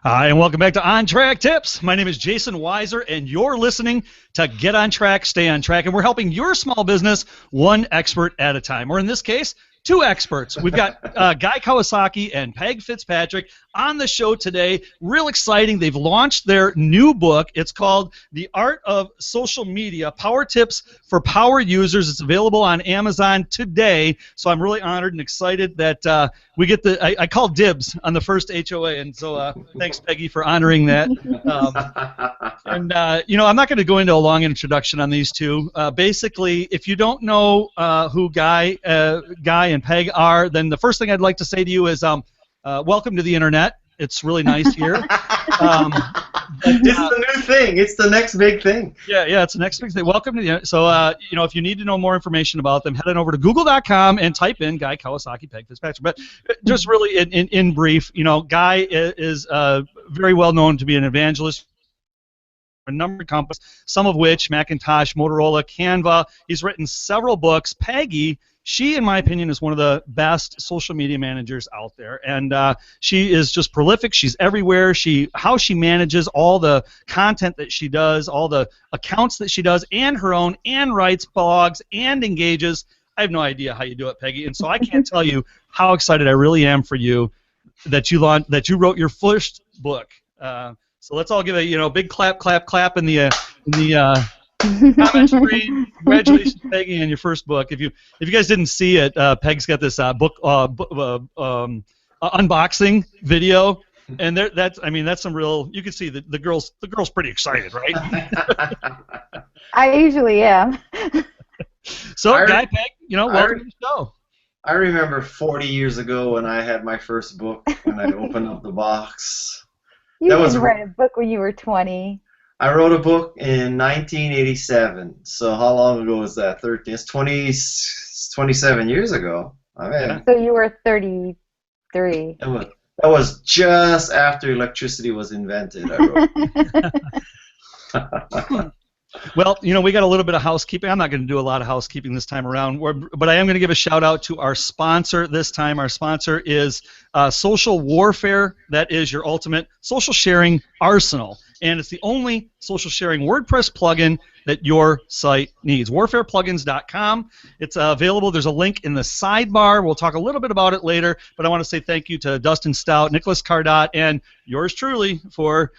Hi, and welcome back to On Track Tips. My name is Jason Weiser, and you're listening to Get On Track, Stay On Track, and we're helping your small business one expert at a time, or in this case, two experts. We've got Guy Kawasaki and Peg Fitzpatrick on the show today. Real exciting. They've launched their new book. It's called The Art of Social Media, Power Tips for Power Users. It's available on Amazon today, so I'm really honored and excited that we get I call dibs on the first HOA, and so thanks, Peggy, for honoring that. I'm not going to go into a long introduction on these two. Basically, if you don't know who Guy and Peg are, then the first thing I'd like to say to you is welcome to the internet. It's really nice here. It's the new thing. It's the next big thing. Yeah, it's the next big thing. Welcome to the internet. So, if you need to know more information about them, head on over to google.com and type in Guy Kawasaki, Peg Fitzpatrick. But just really in brief, Guy is very well known to be an evangelist for a number of companies, some of which Macintosh, Motorola, Canva. He's written several books. Peggy, she, in my opinion, is one of the best social media managers out there, and she is just prolific. She's everywhere. How she manages all the content that she does, all the accounts that she does, and her own, and writes blogs, and engages. I have no idea how you do it, Peggy, and so I can't tell you how excited I really am for you that you wrote your first book. So let's all give a big clap in the comment screen. Congratulations, Peggy, on your first book. If you guys didn't see it, Peg's got this book unboxing video, and that's some real. You can see the girl's pretty excited, right? I usually am. So, Guy, Peg, welcome to the show. I remember 40 years ago when I had my first book, when I opened up the box. You didn't write a book when you were 20. I wrote a book in 1987. So how long ago was that? 13. It's 27 years ago. I mean, so you were 33. That was just after electricity was invented. I wrote. Well, we got a little bit of housekeeping. I'm not going to do a lot of housekeeping this time around, but I am going to give a shout out to our sponsor this time. Our sponsor is Social Warfare. That is your ultimate social sharing arsenal, and it's the only social sharing WordPress plugin that your site needs. WarfarePlugins.com. It's available. There's a link in the sidebar. We'll talk a little bit about it later, but I want to say thank you to Dustin Stout, Nicholas Cardot, and yours truly for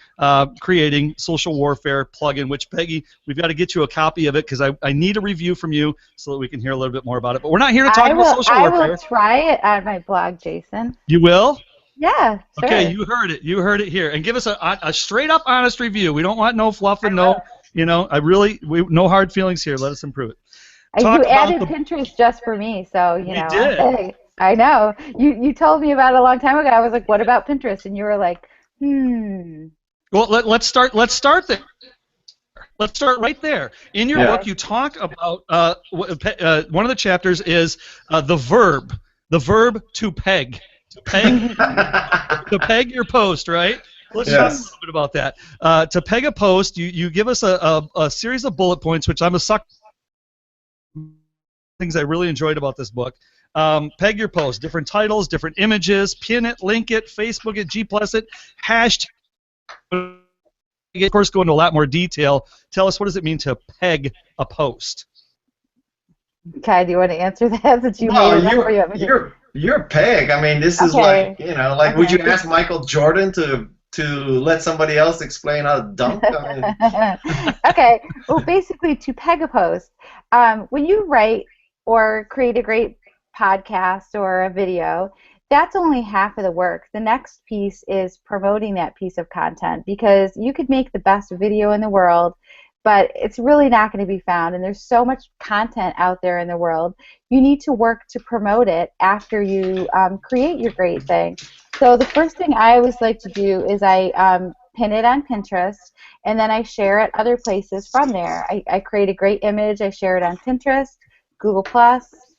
creating Social Warfare plugin, which, Peggy, we've got to get you a copy of it because I need a review from you so that we can hear a little bit more about it. But we're not here to talk about social warfare. I will try it on my blog, Jason. You will? Yeah, sure. Okay, you heard it. You heard it here. And give us a straight-up, honest review. We don't want no fluff and no hard feelings here. Let us improve it. You added Pinterest just for me, so, We did. I know. You told me about it a long time ago. I was like, what about Pinterest? And you were like, Well, let's start there. Let's start right there. In your book, you talk about one of the chapters is the verb to peg. To peg your post, right? Let's talk a little bit about that. To peg a post, you give us a series of bullet points, which I'm a sucker. Things I really enjoyed about this book. Peg your post, different titles, different images, pin it, link it, Facebook it, G+ it, hashtag. Of course, go into a lot more detail. Tell us, what does it mean to peg a post? Kai, do you want to answer that? Since you made it up, or you want me to? You're Peg. I mean, this is like, would you ask Michael Jordan to let somebody else explain how to dunk? I mean. Okay. Well, basically, to peg a post, when you write or create a great podcast or a video, that's only half of the work. The next piece is promoting that piece of content, because you could make the best video in the world, but it's really not going to be found, and there's so much content out there in the world. You need to work to promote it after you create your great thing. So the first thing I always like to do is I pin it on Pinterest, and then I share it other places from there. I create a great image, I share it on Pinterest, Google+,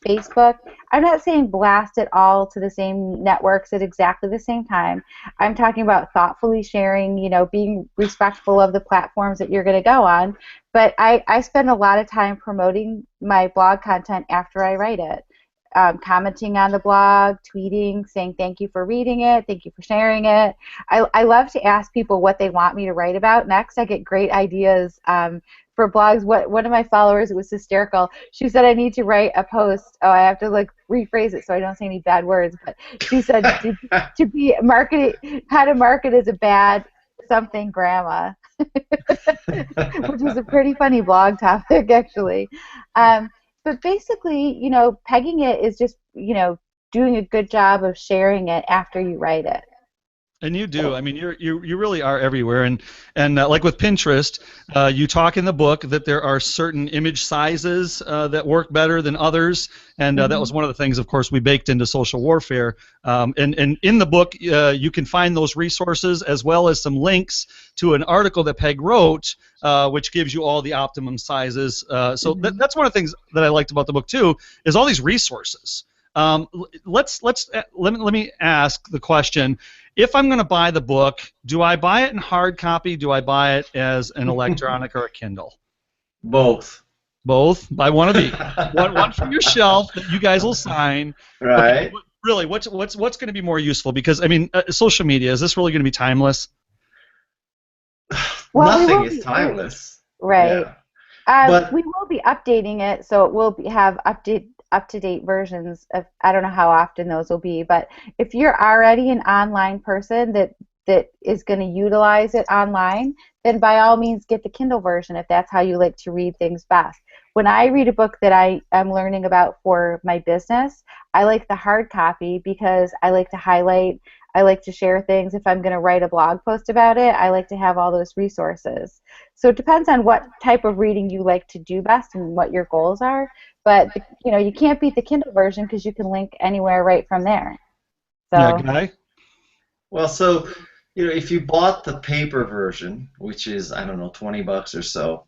Facebook. I'm not saying blast it all to the same networks at exactly the same time. I'm talking about thoughtfully sharing, being respectful of the platforms that you're going to go on. But I spend a lot of time promoting my blog content after I write it. commenting on the blog, tweeting, saying thank you for reading it, thank you for sharing it. I love to ask people what they want me to write about next. I get great ideas for blogs. One of my followers, it was hysterical. She said I need to write a post. Oh, I have to like rephrase it so I don't say any bad words. But she said to be marketed, how to market as a bad something grandma, which was a pretty funny blog topic actually. But basically, you know, pegging it is just, you know, doing a good job of sharing it after you write it. And you do. I mean, you really are everywhere. And like with Pinterest, you talk in the book that there are certain image sizes that work better than others, and that was one of the things, of course, we baked into Social Warfare. And in the book, you can find those resources as well as some links to an article that Peg wrote, which gives you all the optimum sizes. So that's one of the things that I liked about the book too, is all these resources. Let me ask the question. If I'm going to buy the book, do I buy it in hard copy? Do I buy it as an electronic or a Kindle? Both. Both? Buy one of each. one from your shelf that you guys will sign. Right. Okay, really, what's going to be more useful? Because I mean, social media, is this really going to be timeless? Well, Nothing is timeless. Right. Yeah. But we will be updating it, so it will have up-to-date versions of, I don't know how often those will be, but if you're already an online person that is going to utilize it online, then by all means get the Kindle version if that's how you like to read things best. When I read a book that I am learning about for my business, I like the hard copy because I like to highlight, I like to share things. If I'm going to write a blog post about it, I like to have all those resources. So it depends on what type of reading you like to do best and what your goals are. But you know, you can't beat the Kindle version because you can link anywhere right from there. So, yeah, Guy? Well, so you know, if you bought the paper version, which is, I don't know, $20 or so,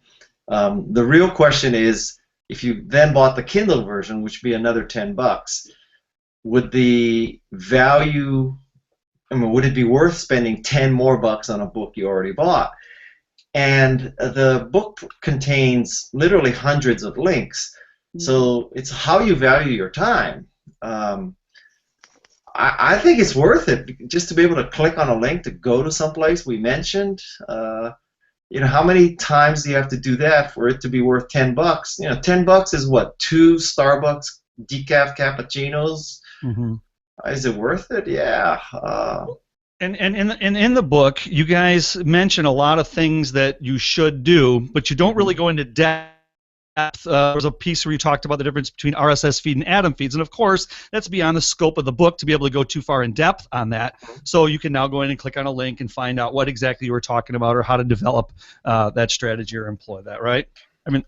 the real question is, if you then bought the Kindle version, which would be another $10, would the value, I mean, would it be worth spending 10 more bucks on a book you already bought? And the book contains literally hundreds of links. So it's how you value your time. I think it's worth it just to be able to click on a link to go to someplace we mentioned. You know, how many times do you have to do that for it to be worth $10? You know, $10 is what, 2 Starbucks decaf cappuccinos? Is it worth it? Yeah. And in the book, you guys mention a lot of things that you should do, but you don't really go into depth. There was a piece where you talked about the difference between RSS feed and Atom feeds, and of course, that's beyond the scope of the book to be able to go too far in depth on that. So you can now go in and click on a link and find out what exactly you were talking about or how to develop that strategy or employ that, right? I mean,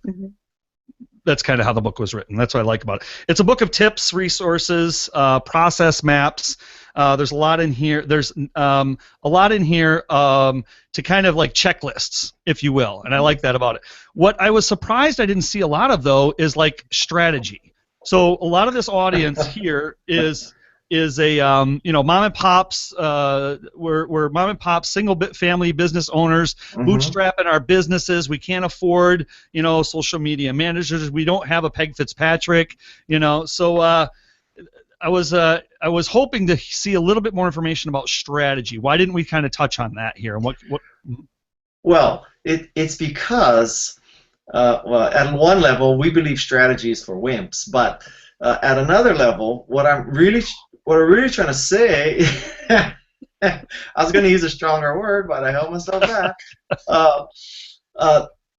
that's kind of how the book was written. That's what I like about it. It's a book of tips, resources, process maps. There's a lot in here. There's a lot in here to kind of like checklists, if you will, and I like that about it. What I was surprised I didn't see a lot of, though, is like strategy. So a lot of this audience here is a you know, mom and pops. We're mom and pops, single family business owners, bootstrapping our businesses. We can't afford, you know, social media managers. We don't have a Peg Fitzpatrick, you know. So I was hoping to see a little bit more information about strategy. Why didn't we kind of touch on that here? And what? Well, it's because well, at one level we believe strategy is for wimps, but at another level, what I'm really trying to say, I was going to use a stronger word, but I held myself back.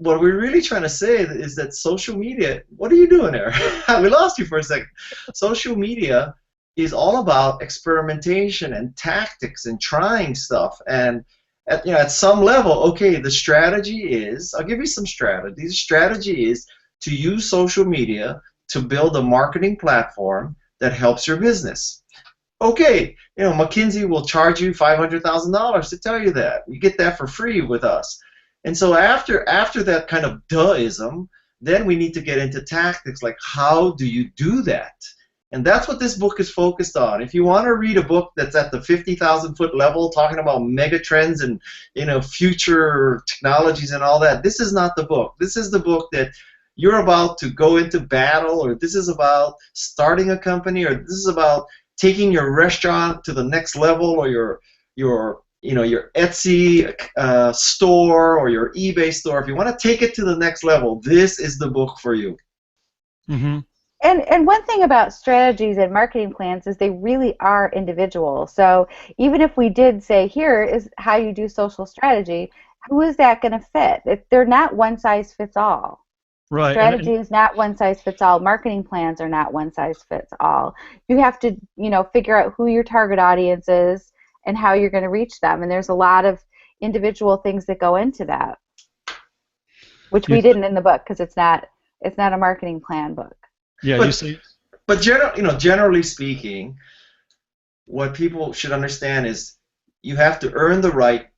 What we're really trying to say is that social media, what are you doing there? We lost you for a second. Social media is all about experimentation and tactics and trying stuff. And at some level, okay, the strategy is, I'll give you some strategy. The strategy is to use social media to build a marketing platform that helps your business. Okay, you know, McKinsey will charge you $500,000 to tell you that. You get that for free with us. And so after that kind of duhism, then we need to get into tactics, like how do you do that? And that's what this book is focused on. If you want to read a book that's at the 50,000-foot level, talking about mega trends and, you know, future technologies and all that, this is not the book. This is the book that you're about to go into battle, or this is about starting a company, or this is about taking your restaurant to the next level, or your your Etsy store or your eBay store, if you want to take it to the next level, this is the book for you. Mm-hmm. And one thing about strategies and marketing plans is they really are individual. So even if we did say, here is how you do social strategy, who is that going to fit? They're not one size fits all. Right. Strategy is not one size fits all. Marketing plans are not one size fits all. You have to, figure out who your target audience is and how you're going to reach them. And there's a lot of individual things that go into that, which we didn't in the book because it's not a marketing plan book. Yeah, but, you see. But generally speaking, what people should understand is you have to earn the right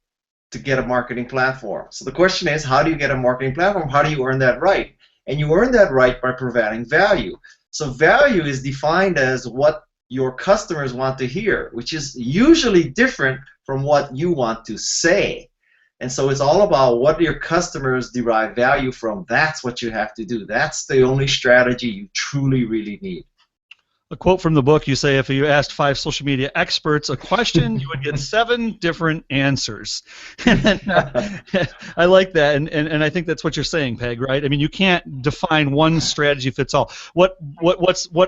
to get a marketing platform. So the question is, how do you get a marketing platform? How do you earn that right? And you earn that right by providing value. So value is defined as what your customers want to hear, which is usually different from what you want to say. And so it's all about what your customers derive value from. That's what you have to do. That's the only strategy you truly, really need. A quote from the book, you say, if you asked 5 social media experts a question, you would get 7 different answers. I like that, and I think that's what you're saying, Peg, right? I mean, you can't define one strategy fits all. What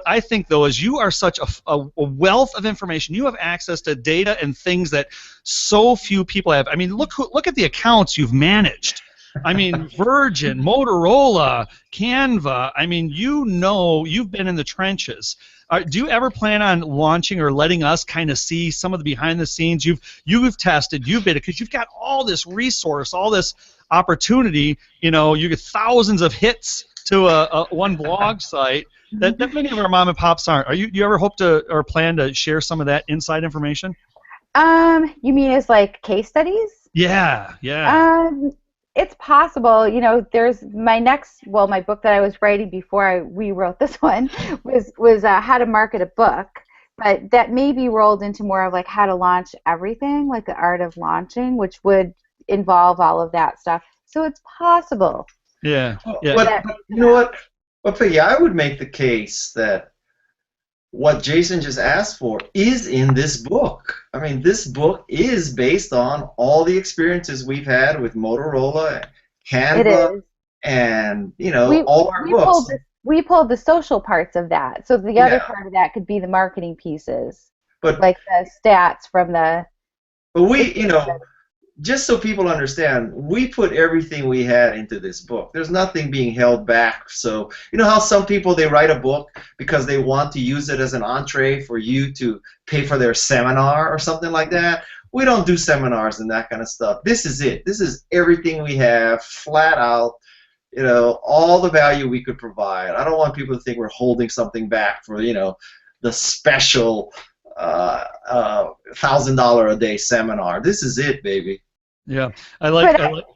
I think, though, is you are such a wealth of information. You have access to data and things that so few people have. I mean, look at the accounts you've managed. I mean, Virgin, Motorola, Canva. I mean, you've been in the trenches. Do you ever plan on launching or letting us kind of see some of the behind the scenes you've tested, you've been, because you've got all this resource, all this opportunity. You get thousands of hits to one blog site that many of our mom and pops aren't. Do you ever hope to or plan to share some of that inside information? You mean as like case studies? Yeah. It's possible. There's my book that I was writing before we wrote this one was how to market a book, but that may be rolled into more of like how to launch everything, like the art of launching, which would involve all of that stuff. So it's possible. Yeah. But you know what? But Peggy, I would make the case that what Jason just asked for is in this book. I mean, this book is based on all the experiences we've had with Motorola, Canva, and all our books. We pulled the social parts of that. So the other part of that could be the marketing pieces, but like the stats from the. But we, just so people understand, we put everything we had into this book. There's nothing being held back. So you know how some people, they write a book because they want to use it as an entree for you to pay for their seminar or something like that? We don't do seminars and that kind of stuff. This is it. This is everything we have, flat out, all the value we could provide. I don't want people to think we're holding something back for, the special $1,000 a day seminar. This is it, baby. Yeah,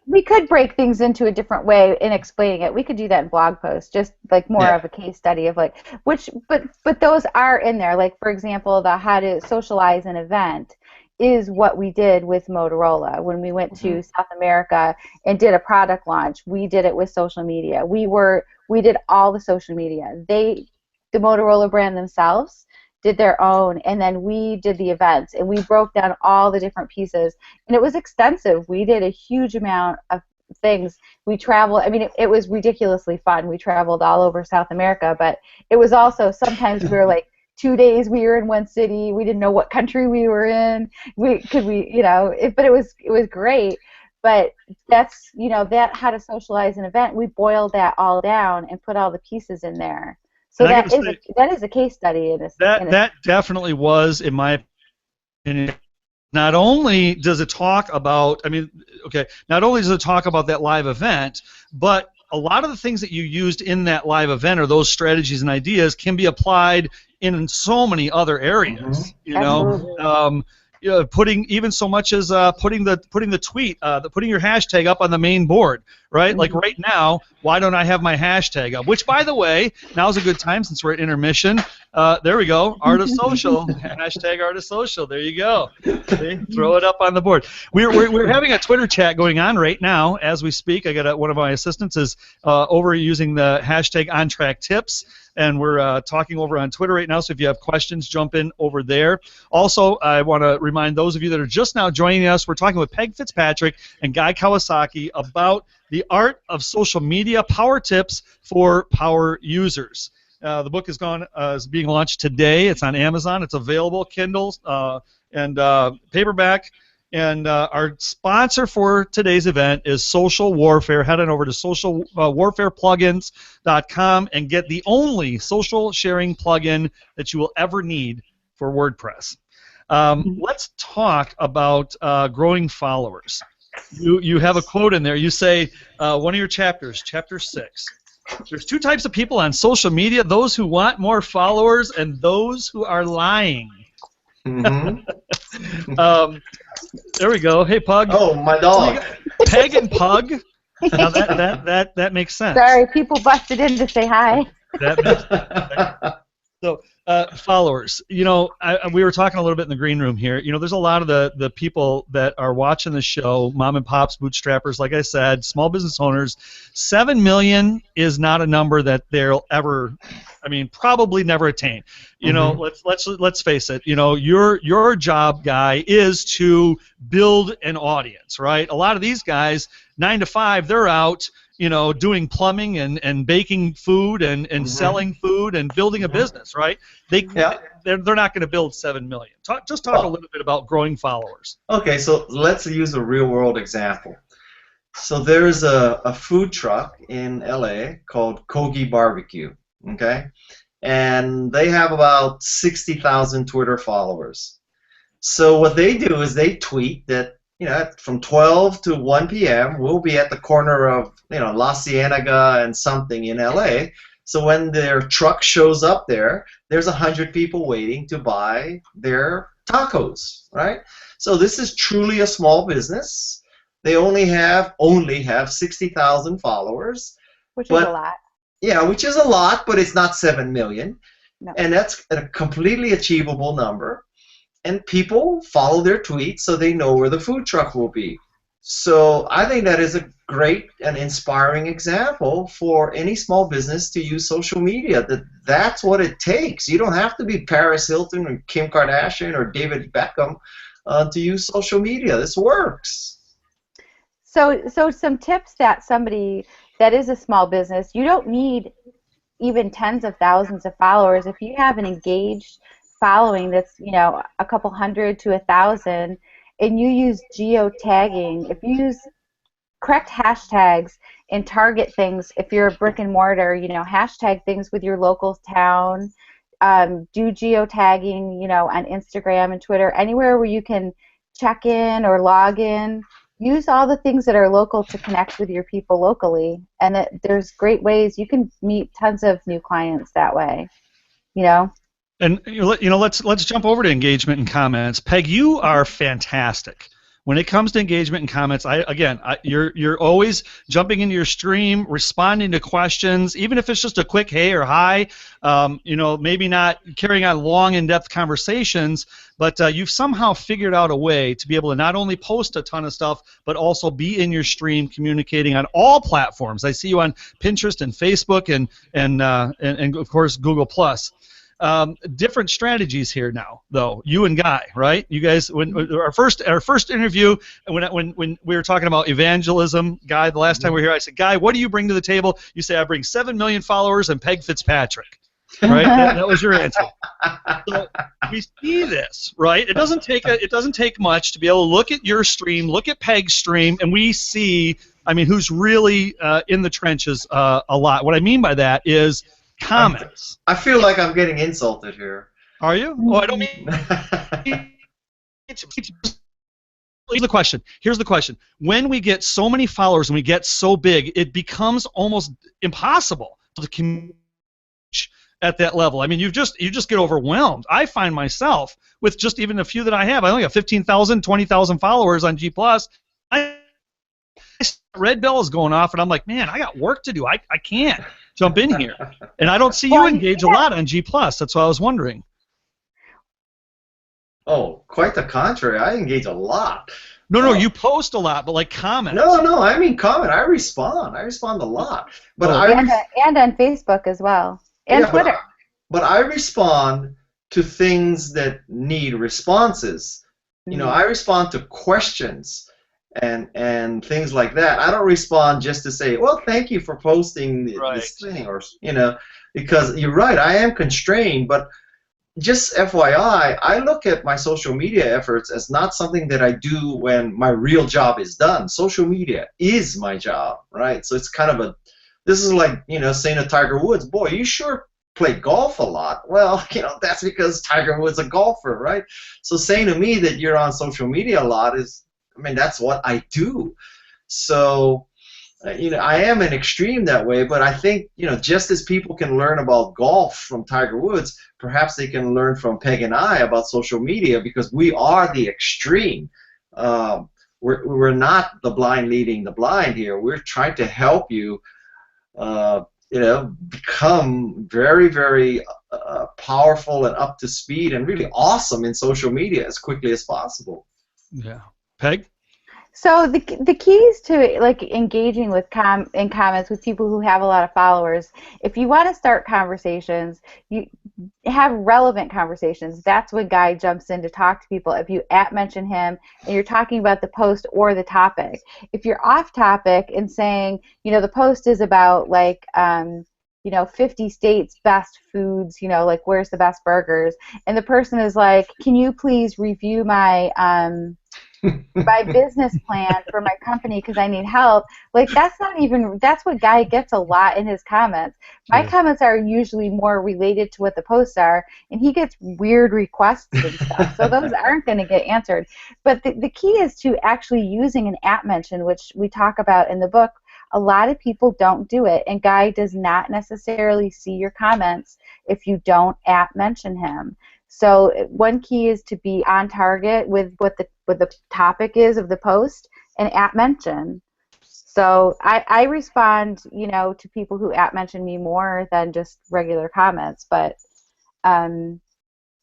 we could break things into a different way in explaining it. We could do that in blog posts, just like more of a case study of like but those are in there. Like for example, the how to socialize an event is what we did with Motorola when we went to South America and did a product launch. We did it with social media. We did all the social media. The Motorola brand themselves did their own, and then we did the events, and we broke down all the different pieces, and it was extensive. We did a huge amount of things. We traveled. I mean, it was ridiculously fun. We traveled all over South America, but it was also sometimes we were like 2 days we were in one city. We didn't know what country we were in. But it was great. But that's that how to socialize an event. We boiled that all down and put all the pieces in there. So that is a case study in this. That definitely was, in my opinion. Not only does it talk about, not only does it talk about that live event, but a lot of the things that you used in that live event or those strategies and ideas can be applied in so many other areas. Putting even so much as putting the tweet, putting your hashtag up on the main board, right? Like right now, why don't I have my hashtag up? Which, by the way, now's a good time since we're at intermission. There we go, Art of Social, hashtag Art of Social. There you go. See? Throw it up on the board. We're having a Twitter chat going on right now as we speak. I got one of my assistants is over using the hashtag OnTrackTips, and we're talking over on Twitter right now. So if you have questions, jump in over there. Also, I want to remind those of you that are just now joining us, we're talking with Peg Fitzpatrick and Guy Kawasaki about the art of social media power tips for power users. The book is being launched today. It's on Amazon. It's available, Kindle and paperback. And our sponsor for today's event is Social Warfare. Head on over to socialwarfareplugins.com and get the only social sharing plugin that you will ever need for WordPress. Let's talk about growing followers. You have a quote in there. You say one of your chapters, chapter 6. There's two types of people on social media: those who want more followers and those who are lying. There we go. Hey, Pug. Oh, my dog. Peg and Pug. Now that makes sense. Sorry, people busted in to say hi. That makes sense. So, followers, we were talking a little bit in the green room here. There's a lot of the people that are watching the show, mom and pops, bootstrappers, like I said, small business owners. 7 million is not a number that they'll ever, probably never attain. Let's face it. Your job, Guy, is to build an audience, right? A lot of these guys, 9 to 5, they're out, doing plumbing and baking food and selling food and building a business, right? They're not going to build 7 million. Talk a little bit about growing followers. Okay, so let's use a real-world example. So there's a food truck in LA called Kogi Barbecue, okay? And they have about 60,000 Twitter followers. So what they do is they tweet that, from 12 to 1 p.m., we'll be at the corner of, La Cienega and something in LA. So when their truck shows up there, there's 100 people waiting to buy their tacos, right? So this is truly a small business. They only have 60,000 followers. Which is a lot. Yeah, which is a lot, but it's not 7 million. No. And that's a completely achievable number. And people follow their tweets so they know where the food truck will be. So I think that is a great and inspiring example for any small business to use social media. That's what it takes. You don't have to be Paris Hilton or Kim Kardashian or David Beckham to use social media. This works. So some tips that somebody that is a small business, you don't need even tens of thousands of followers. If you have an engaged following that's a couple hundred to 1,000, and you use geotagging, if you use correct hashtags and target things, if you're a brick and mortar, hashtag things with your local town, do geotagging, on Instagram and Twitter, anywhere where you can check in or log in. Use all the things that are local to connect with your people locally, and there's great ways you can meet tons of new clients that way. And let's jump over to engagement and comments. Peg, you are fantastic when it comes to engagement and comments. You're always jumping into your stream, responding to questions, even if it's just a quick hey or hi. Maybe not carrying on long, in-depth conversations, but you've somehow figured out a way to be able to not only post a ton of stuff, but also be in your stream, communicating on all platforms. I see you on Pinterest and Facebook and of course Google+. Different strategies here now, though. You and Guy, right? You guys, when our first interview, when we were talking about evangelism, Guy, the last time we were here, I said, Guy, what do you bring to the table? You say, I bring 7 million followers and Peg Fitzpatrick, right? that was your answer. So we see this, right? It doesn't take much to be able to look at your stream, look at Peg's stream, and we see, who's really in the trenches a lot. What I mean by that is comments. I feel like I'm getting insulted here. Are you? Oh, I don't mean. Here's the question. When we get so many followers and we get so big, it becomes almost impossible to communicate at that level. You just get overwhelmed. I find myself with just even a few that I have. I only have 15,000, 20,000 followers on G+. Red bell is going off, and I'm like, man, I got work to do. I can't jump in here. And I don't see you engage a lot on G+. That's why I was wondering. Oh, quite the contrary. I engage a lot. No, no, you post a lot, but like comments. No, I mean comment. I respond. I respond a lot. But and on Facebook as well, and Twitter. But I respond to things that need responses. You know, I respond to questions and things like that. I don't respond just to say, well, thank you for posting this thing, or because you're right, I am constrained. But just FYI, I look at my social media efforts as not something that I do when my real job is done. Social media is my job, right? So it's kind of this is like, saying to Tiger Woods, boy, you sure play golf a lot. Well, that's because Tiger Woods is a golfer, right? So saying to me that you're on social media a lot that's what I do. So, I am an extreme that way, but I think, just as people can learn about golf from Tiger Woods, perhaps they can learn from Peg and I about social media, because we are the extreme. We're not the blind leading the blind here. We're trying to help you, become very, very powerful and up to speed and really awesome in social media as quickly as possible. Yeah. Peg? So the keys to like engaging with in comments with people who have a lot of followers, if you want to start conversations, you have relevant conversations. That's when Guy jumps in to talk to people. If you mention him and you're talking about the post or the topic, if you're off topic and saying, the post is about like 50 states best foods, like where's the best burgers, and the person is like, can you please review my my business plan for my company because I need help. Like that's what Guy gets a lot in his comments. My comments are usually more related to what the posts are, and he gets weird requests and stuff. So those aren't going to get answered. But the key is to actually using an @mention, which we talk about in the book. A lot of people don't do it, and Guy does not necessarily see your comments if you don't @mention him. So one key is to be on target with what the topic is of the post and @mention. So I respond, to people who @mention me more than just regular comments. But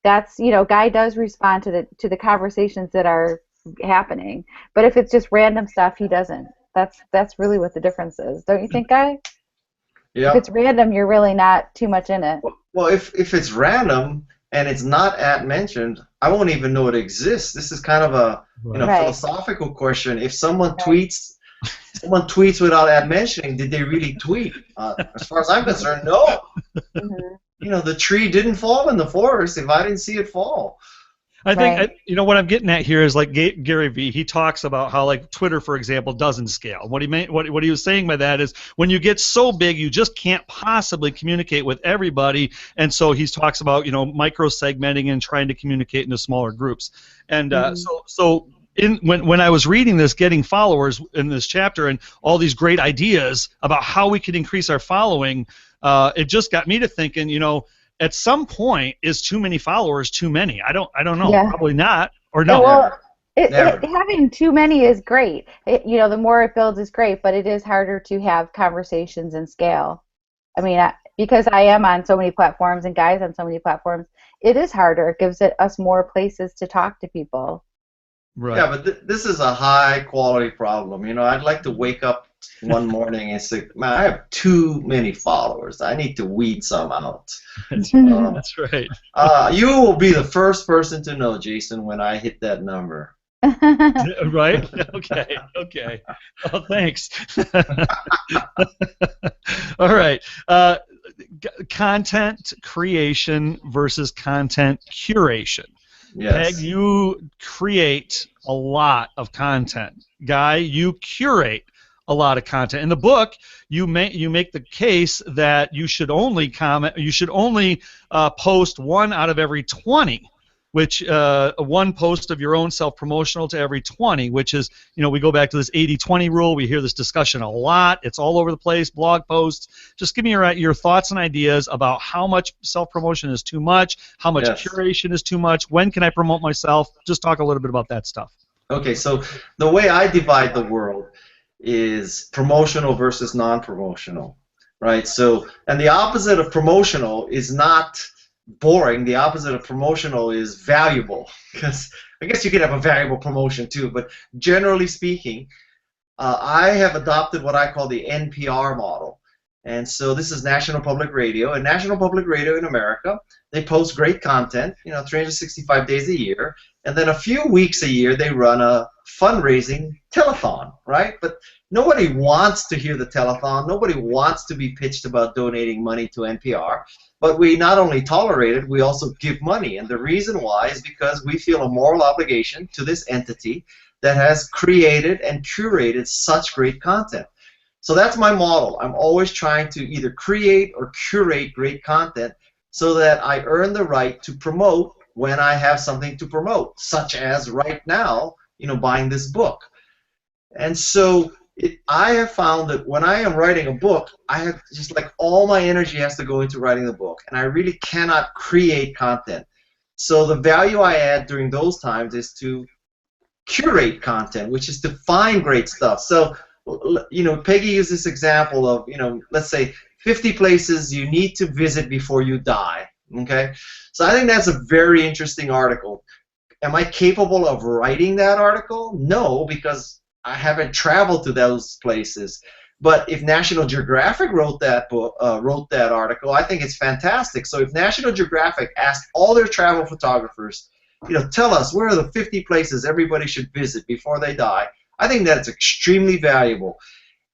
that's Guy does respond to the conversations that are happening. But if it's just random stuff, he doesn't. That's really what the difference is, don't you think, Guy? Yeah. If it's random, you're really not too much in it. Well, if it's random and it's not @mentioned, I won't even know it exists. This is kind of a philosophical question. If someone tweets without @mentioning, did they really tweet? As far as I'm concerned, no. The tree didn't fall in the forest if I didn't see it fall. I think what I'm getting at here is like Gary Vee. He talks about how like Twitter, for example, doesn't scale. What he was saying by that is when you get so big, you just can't possibly communicate with everybody, and so he talks about micro segmenting and trying to communicate into smaller groups. And when I was reading this, getting followers in this chapter, and all these great ideas about how we could increase our following, it just got me to thinking, at some point, is too many followers too many? I don't know. Yeah. Probably not. Or no. Well, having too many is great. The more it builds is great, but it is harder to have conversations and scale. I mean, because I am on so many platforms and Guy's on so many platforms, it is harder. It gives us more places to talk to people. Right. Yeah, but this is a high-quality problem. I'd like to wake up one morning and say, man, I have too many followers. I need to weed some out. That's right. You will be the first person to know, Jason, when I hit that number. Right? Okay. Oh, thanks. All right. Content creation versus content curation. Yes. Peg, you create a lot of content. Guy, you curate a lot of content. In the book, you make the case that you should only post 1 out of every 20, which one post of your own self-promotional to every 20, which is, we go back to this 80-20 rule. We hear this discussion a lot. It's all over the place, blog posts. Just give me your thoughts and ideas about how much self-promotion is too much, how much curation is too much, when can I promote myself? Just talk a little bit about that stuff. Okay, so the way I divide the world is promotional versus non-promotional, right? So, and the opposite of promotional is not boring. The opposite of promotional is valuable, because I guess you could have a valuable promotion too, but generally speaking, I have adopted what I call the NPR model. And so this is National Public Radio. And National Public Radio in America, they post great content, 365 days a year. And then a few weeks a year, they run a fundraising telethon, right? But nobody wants to hear the telethon. Nobody wants to be pitched about donating money to NPR. But we not only tolerate it, we also give money. And the reason why is because we feel a moral obligation to this entity that has created and curated such great content. So that's my model. I'm always trying to either create or curate great content so that I earn the right to promote when I have something to promote, such as right now, buying this book. And so I have found that when I am writing a book, I have just like all my energy has to go into writing the book, and I really cannot create content. So the value I add during those times is to curate content, which is to find great stuff. So Peggy used this example of, let's say 50 places you need to visit before you die. Okay? So I think that's a very interesting article. Am I capable of writing that article? No, because I haven't traveled to those places. But if National Geographic wrote that article, I think it's fantastic. So if National Geographic asked all their travel photographers, tell us where are the 50 places everybody should visit before they die, I think that's extremely valuable.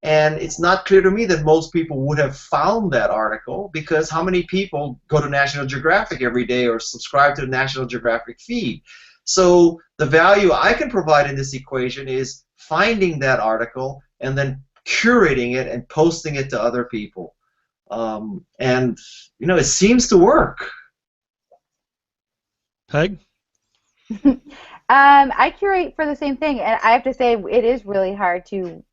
And it's not clear to me that most people would have found that article, because how many people go to National Geographic every day or subscribe to the National Geographic feed? So the value I can provide in this equation is finding that article and then curating it and posting it to other people. And, it seems to work. Peg? I curate for the same thing, and I have to say it is really hard to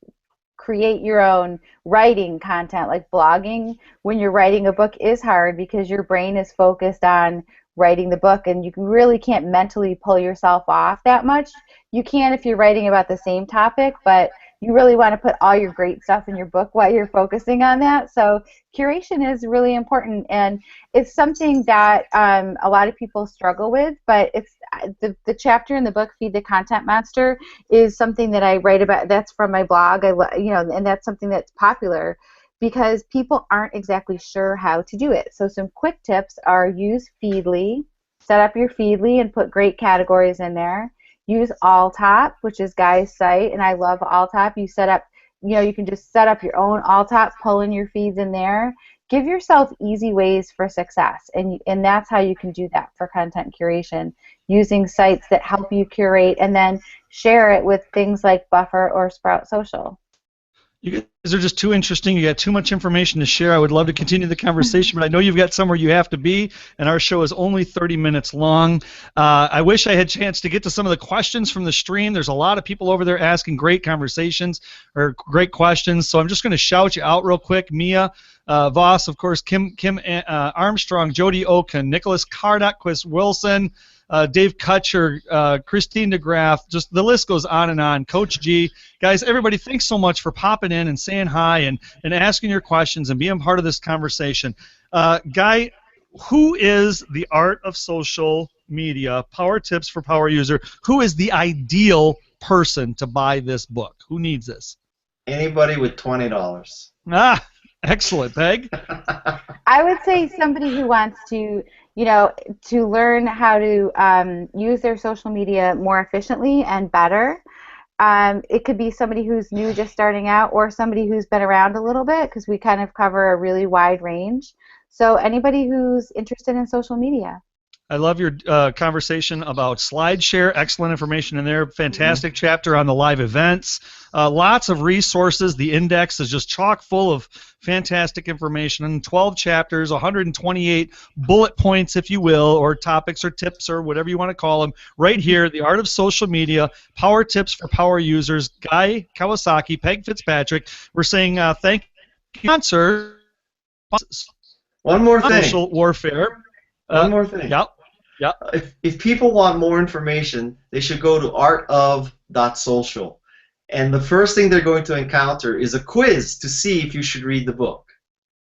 create your own writing content. Like blogging, when you're writing a book, is hard because your brain is focused on writing the book, and you really can't mentally pull yourself off that much. You can if you're writing about the same topic, but you really want to put all your great stuff in your book while you're focusing on that. So curation is really important, and it's something that a lot of people struggle with, but it's the chapter in the book, Feed the Content Monster, is something that I write about. That's from my blog, and that's something that's popular because people aren't exactly sure how to do it. So some quick tips are use Feedly, set up your Feedly and put great categories in there. Use Alltop, which is Guy's site, and I love Alltop. You set up, you can just set up your own Alltop, pull in your feeds in there. Give yourself easy ways for success, and that's how you can do that for content curation, using sites that help you curate and then share it with things like Buffer or Sprout Social. You guys are just too interesting. You got too much information to share. I would love to continue the conversation, but I know you've got somewhere you have to be, and our show is only 30 minutes long. I wish I had a chance to get to some of the questions from the stream. There's a lot of people over there asking great conversations or great questions, so I'm just going to shout you out real quick. Mia Voss, of course, Kim Armstrong, Jody Oken, Nicholas Cardock, Wilson, Dave Kutcher, Christine DeGraff, just the list goes on and on. Coach G. Guys, everybody, thanks so much for popping in and saying hi and asking your questions and being part of this conversation. Guy, who is the art of social media? Power tips for power user. Who is the ideal person to buy this book? Who needs this? Anybody with $20. Ah, excellent. Peg? I would say somebody who wants to to learn how to use their social media more efficiently and better. It could be somebody who's new, just starting out, or somebody who's been around a little bit, because we kind of cover a really wide range. So anybody who's interested in social media. I love your conversation about SlideShare. Excellent information in there. Fantastic chapter on the live events. Lots of resources. The index is just chock full of fantastic information. 12 chapters, 128 bullet points, if you will, or topics or tips or whatever you want to call them. Right here, The Art of Social Media, Power Tips for Power Users, Guy Kawasaki, Peg Fitzpatrick. We're saying thank you, sponsor. One more thing. Social warfare. One more thing. Yep. Yeah. If people want more information, they should go to artof.social. And the first thing they're going to encounter is a quiz to see if you should read the book.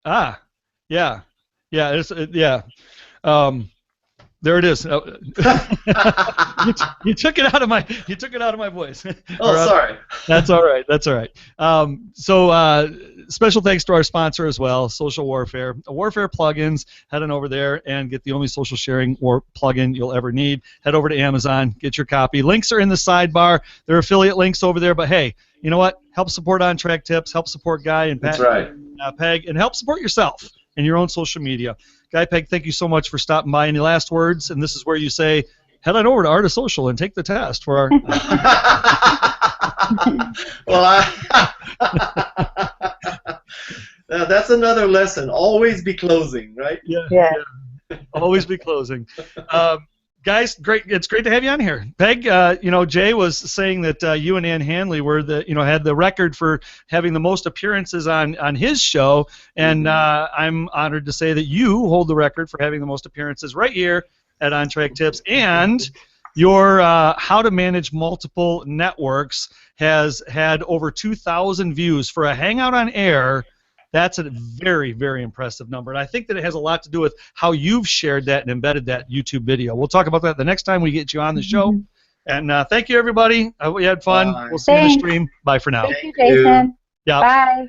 Ah, yeah. Yeah, yeah. There it is. You took it out of my voice. Oh, sorry. That's all right. That's all right. So special thanks to our sponsor as well, Social Warfare. Warfare plugins. Head on over there and get the only social sharing plugin you'll ever need. Head over to Amazon. Get your copy. Links are in the sidebar. There are affiliate links over there. But hey, you know what? Help support On Track Tips. Help support Guy and Pat. That's right. Peg, and help support yourself and your own social media. Guy, Peg, thank you so much for stopping by. Any last words? And this is where you say, head on over to Art of Social and take the test for our. Well, that's another lesson. Always be closing, right? Yeah. Always be closing. Guys, great! It's great to have you on here. Peg, Jay was saying that you and Ann Hanley were had the record for having the most appearances on his show, and I'm honored to say that you hold the record for having the most appearances right here at On Track Tips, and your How to Manage Multiple Networks has had over 2,000 views for a Hangout on Air. That's a very, very impressive number, and I think that it has a lot to do with how you've shared that and embedded that YouTube video. We'll talk about that the next time we get you on the show. And thank you, everybody. We had fun. Bye. We'll see you in the stream. Bye for now. Thank you, Jason. Yeah. Bye.